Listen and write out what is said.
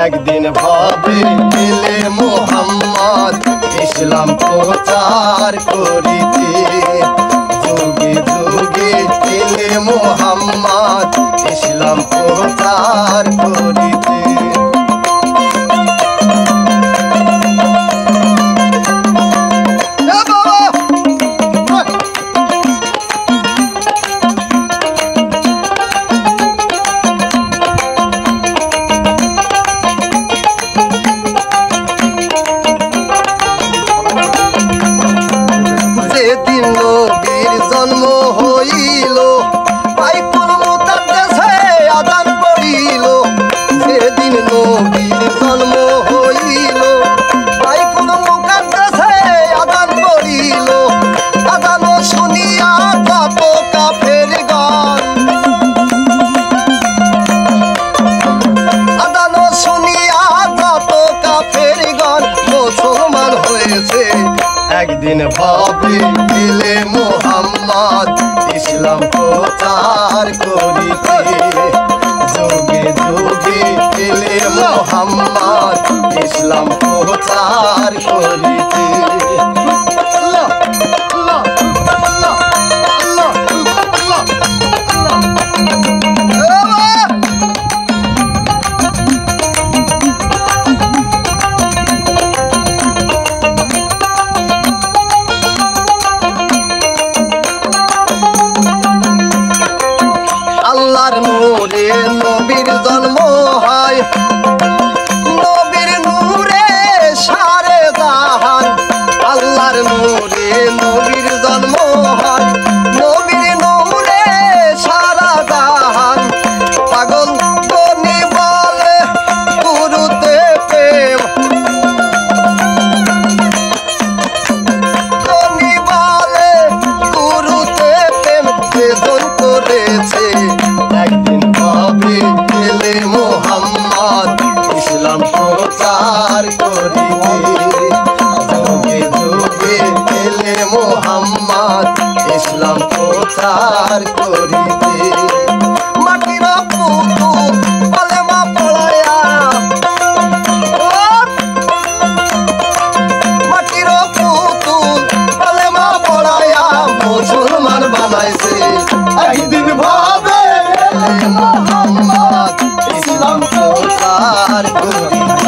একদিন ভাবে এলে মোহাম্মদ ইসলাম প্রচার করিতে যুগে যুগে এলে মোহাম্মদ ইসলাম প্রচার করিতে যেদিন নবীর জন্ম হইল বাইতুল মুকাদ্দাসে আযান পড়িল যেদিন নবীর জন্ম হইল বাইতুল মুকাদ্দাসে আযান পড়িল আযান শুনিয়া কত কাফেরগণ আযান শুনিয়া কত কাফেরগণ মুসলমান হয়েছে একদিন ভাবে এলে মোহাম্মদ ইসলাম প্রচার করিতে যুগে যুগে এলে মোহাম্মদ ইসলাম প্রচার করিতে আল্লাহর নূরে নবীর জন্ম হয় নবীর নূরে সারে জাহান আল্লাহর নূরে নবীর জন্ম হয় নবীর নূরে সারা জাহান পাগল গনি বলে গুরুতে প্রেম গনি বলে গুরুতে প্রেম বেদন করেছে একদিন ভাবে এলে মোহাম্মদ ইসলাম প্রচার করিতে যুগে যুগে এলে মোহাম্মদ ইসলাম প্রচার করিতে মাটির পুতুল কলেমা পড়ায়া মাটির পুতুল কলেমা পড়ায়া মুসলমান বানাইছে একদিন ভাবে মোহাম্মদ ইসলাম প্রচার করিতে